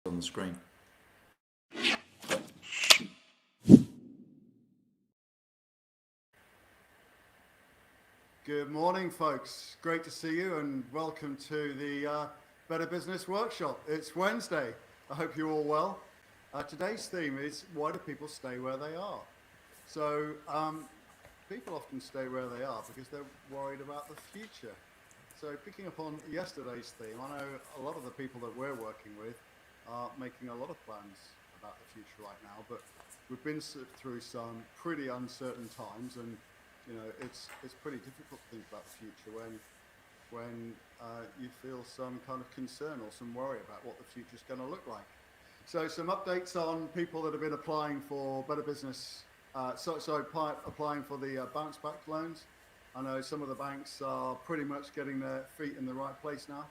on the screen. Good morning, folks. Great to see you and welcome to the Better Business Workshop. It's Wednesday. I hope you're all well. Today's theme is why do people stay where they are? So people often stay where they are because they're worried about the future. So picking up on yesterday's theme, I know a lot of the people that we're working with are making a lot of plans about the future right now, but we've been through some pretty uncertain times, and you know it's pretty difficult to think about the future when you feel some kind of concern or some worry about what the future is going to look like. So some updates on people that have been applying for Better Business, applying for the bounce back loans. I know some of the banks are pretty much getting their feet in the right place now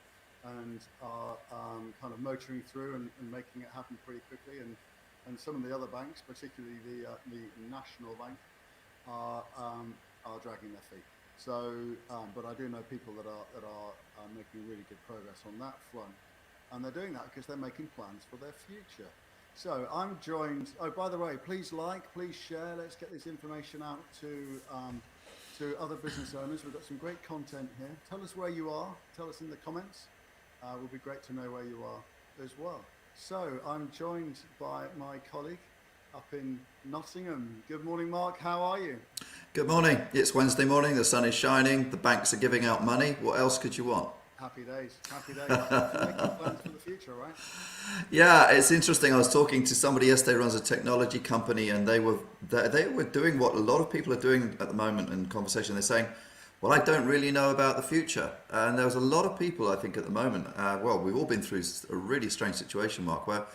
and are kind of motoring through and making it happen pretty quickly. And some of the other banks, particularly the national bank, are dragging their feet. So, but I do know people that are making really good progress on that front, and they're doing that because they're making plans for their future. So I'm joined. Oh, by the way, please like, please share. Let's get this information out to other business owners. We've got some great content here. Tell us where you are. Tell us in the comments. It would be great to know where you are as well. So I'm joined by my colleague up in Nottingham. Good morning, Mark. How are you? Good morning. It's Wednesday morning. The sun is shining. The banks are giving out money. What else could you want? Happy days. Happy days. Making plans for the future, right? Yeah, it's interesting. I was talking to somebody yesterday who runs a technology company, and they were doing what a lot of people are doing at the moment in conversation. They're saying, well, I don't really know about the future. And there's a lot of people, I think, at the moment. Well, we've all been through a really strange situation, Mark, where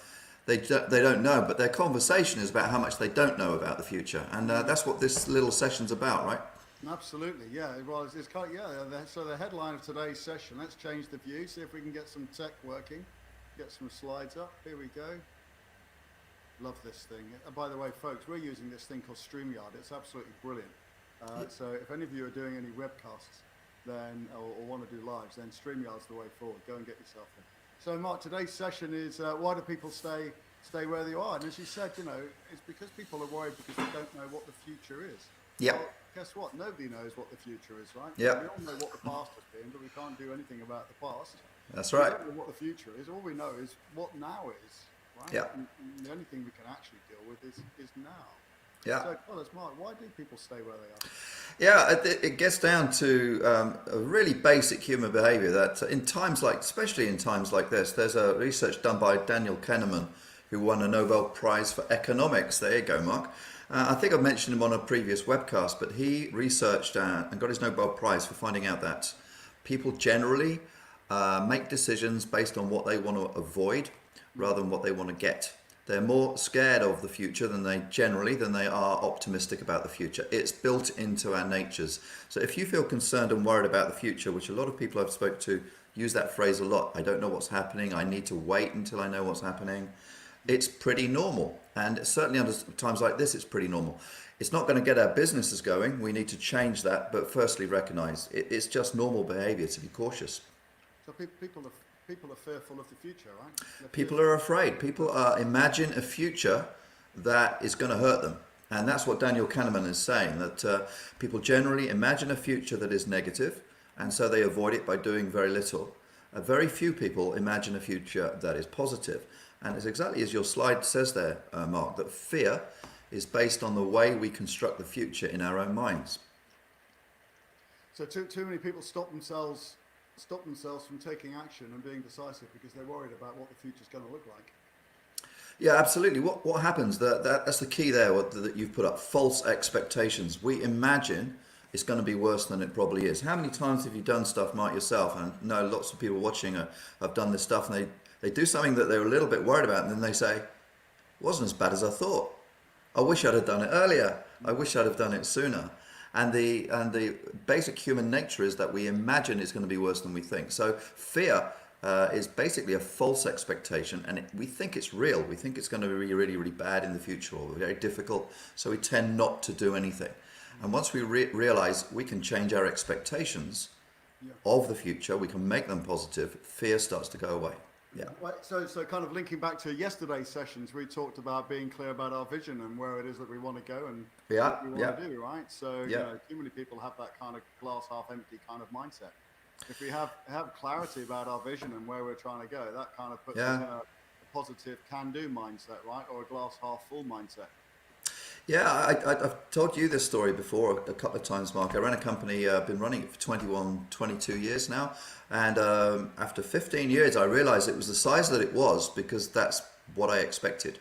they don't know, but their conversation is about how much they don't know about the future. And that's what this little session's about, right? Absolutely, yeah. Well, it's kind of, yeah. So the headline of today's session, let's change the view, see if we can get some tech working, get some slides up. Here we go. Love this thing. By the way, folks, we're using this thing called Streamyard. It's absolutely brilliant. So if any of you are doing any webcasts, then or want to do lives, then Streamyard's the way forward. Go and get yourself in. So, Mark, today's session is why do people stay where they are? And as you said, you know, it's because people are worried because they don't know what the future is. Yeah. Well, guess what? Nobody knows what the future is, right? Yeah. We all know what the past has been, but we can't do anything about the past. That's right. We don't know what the future is. All we know is what now is, right? Yeah. And the only thing we can actually deal with is now. Yeah. So tell us, Mark, why do people stay where they are? Yeah, it gets down to a really basic human behavior that in times like, especially in times like this, there's a research done by Daniel Kahneman, who won a Nobel Prize for economics. There you go, Mark. I think I've mentioned him on a previous webcast, but he researched and got his Nobel Prize for finding out that people generally make decisions based on what they want to avoid rather than what they want to get. They're more scared of the future than they are optimistic about the future. It's built into our natures. So if you feel concerned and worried about the future, which a lot of people I've spoken to use that phrase a lot, I don't know what's happening, I need to wait until I know what's happening, it's pretty normal. And certainly under times like this, it's pretty normal. It's not going to get our businesses going. We need to change that, but firstly recognize it's just normal behavior to be cautious. So people are fearful of the future, right? People are afraid. People imagine a future that is going to hurt them. And that's what Daniel Kahneman is saying, that people generally imagine a future that is negative, and so they avoid it by doing very little. Very few people imagine a future that is positive. And it's exactly as your slide says there, Mark, that fear is based on the way we construct the future in our own minds. So too many people stop themselves from taking action and being decisive because they're worried about what the future's going to look like. Yeah, absolutely. What happens, that's the key there that you've put up, false expectations. We imagine it's going to be worse than it probably is. How many times have you done stuff, Mark, yourself? And I know lots of people watching have done this stuff, and they do something that they were a little bit worried about, and then they say, it wasn't as bad as I thought. I wish I'd have done it earlier. I wish I'd have done it sooner. And the basic human nature is that we imagine it's going to be worse than we think. So fear is basically a false expectation, and we think it's real. We think it's going to be really, really bad in the future or very difficult, so we tend not to do anything. And once we realize we can change our expectations of the future, we can make them positive, fear starts to go away. Yeah. Right, so kind of linking back to yesterday's sessions, we talked about being clear about our vision and where it is that we want to go and Yeah. what we want to do, right? So, Yeah. too many people have that kind of glass half empty kind of mindset. If we have clarity about our vision and where we're trying to go, that kind of puts us in a positive can-do mindset, right? Or a glass half full mindset. Yeah, I've told you this story before a couple of times, Mark. I ran a company, been running it for 21, 22 years now. And after 15 years, I realized it was the size that it was because that's what I expected.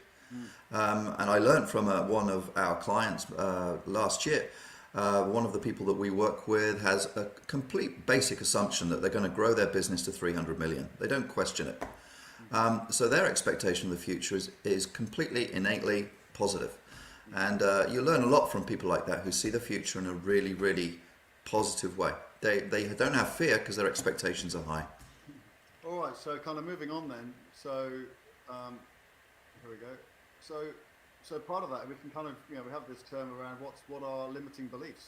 And I learned from one of our clients last year. One of the people that we work with has a complete basic assumption that they're going to grow their business to 300 million. They don't question it. So their expectation of the future is completely innately positive. And you learn a lot from people like that who see the future in a really, really positive way. They don't have fear because their expectations are high. All right, so kind of moving on then. So here we go. So part of that, we can kind of, we have this term around what are limiting beliefs.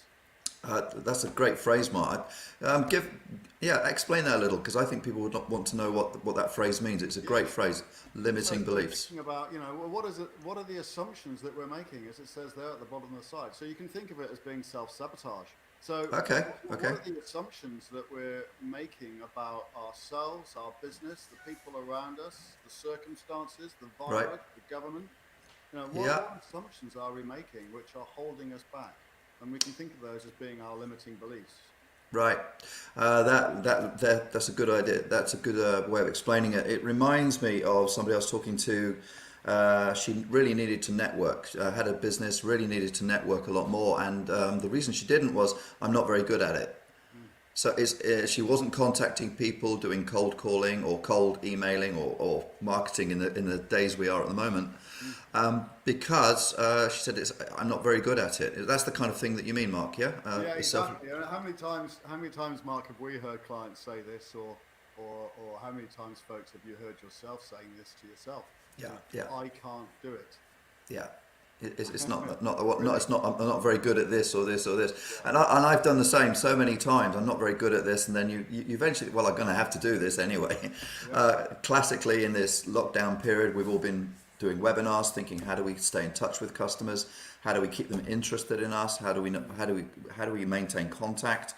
That's a great phrase, Mark. Explain that a little, because I think people would not want to know what that phrase means. It's a great phrase, limiting beliefs. Thinking about, what are the assumptions that we're making, as it says there at the bottom of the slide. So you can think of it as being self-sabotage. So what are the assumptions that we're making about ourselves, our business, the people around us, the circumstances, the virus, the government? What assumptions are we making which are holding us back? And we can think of those as being our limiting beliefs. Right. That's a good idea. That's a good way of explaining it. It reminds me of somebody I was talking to. She really needed to network. Had a business, really needed to network a lot more. And the reason she didn't was, I'm not very good at it. So she wasn't contacting people, doing cold calling or cold emailing or marketing in the days we are at the moment, because she said I'm not very good at it. That's the kind of thing that you mean, Mark, yeah? Exactly. How many times, Mark, have we heard clients say this, or how many times, folks, have you heard yourself saying this to yourself? I can't do it. Yeah. It's not. I'm not very good at this or this or this, and I've done the same so many times. I'm not very good at this, and then you eventually, I'm going to have to do this anyway. Classically, in this lockdown period, we've all been doing webinars, thinking how do we stay in touch with customers, how do we keep them interested in us, how do we maintain contact,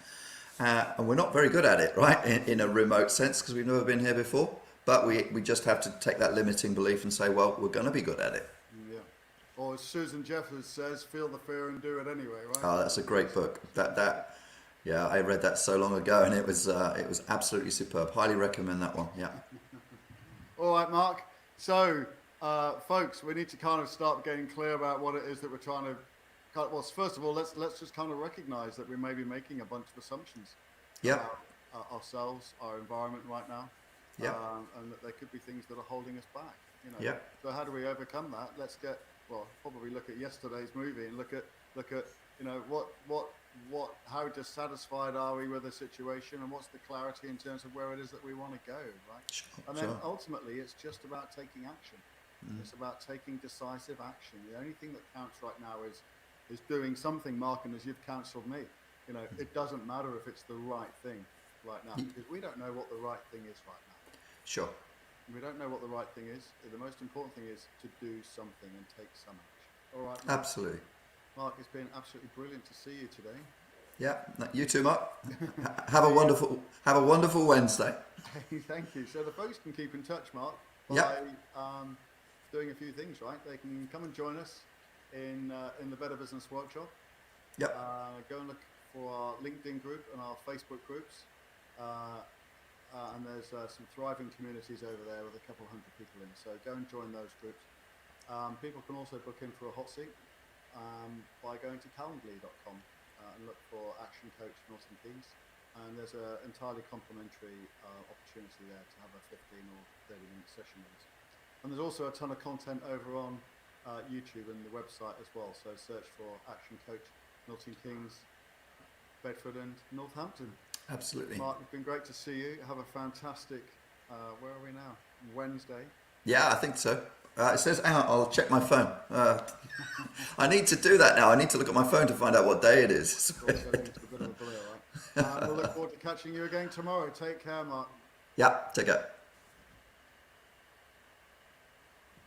and we're not very good at it, right? In a remote sense, because we've never been here before. But we just have to take that limiting belief and say, well, we're going to be good at it. Or as Susan Jeffers says, feel the fear and do it anyway, right? Oh, that's a great book. I read that so long ago, and it was absolutely superb. Highly recommend that one. Yeah. All right, Mark. So, folks, we need to kind of start getting clear about what it is that we're trying to. Well, first of all, let's just kind of recognise that we may be making a bunch of assumptions. Yep. About ourselves, our environment right now. Yeah. And that there could be things that are holding us back. Yeah. So how do we overcome that? Let's probably look at yesterday's movie and look at how dissatisfied are we with the situation, and what's the clarity in terms of where it is that we want to go, right? And then ultimately it's just about taking action. It's about taking decisive action. The only thing that counts right now is doing something, Mark, and as you've counseled me, it doesn't matter if it's the right thing right now, because we don't know what the right thing is right now. Sure. We don't know what the right thing is. The most important thing is to do something and take some action. All right, Mark? Absolutely. Mark, it's been absolutely brilliant to see you today. Yeah, you too, Mark. Have a wonderful Wednesday. Thank you. So the folks can keep in touch, Mark, by doing a few things, right? They can come and join us in the Better Business Workshop. Yep. Go and look for our LinkedIn group and our Facebook groups. And there's some thriving communities over there with a couple hundred people in. So go and join those groups. People can also book in for a hot seat by going to calendly.com and look for Action Coach Milton Keynes. And there's an entirely complimentary opportunity there to have a 15 or 30-minute session with us. And there's also a ton of content over on YouTube and the website as well. So search for Action Coach Milton Keynes, Bedford and Northampton. Absolutely. Mark, it's been great to see you. Have a fantastic, where are we now? Wednesday. Yeah, I think so. It says, hang on, I'll check my phone. I need to do that now. I need to look at my phone to find out what day it is. Of course, it's a bit of a blur, right? We'll look forward to catching you again tomorrow. Take care, Mark. Yeah, take care.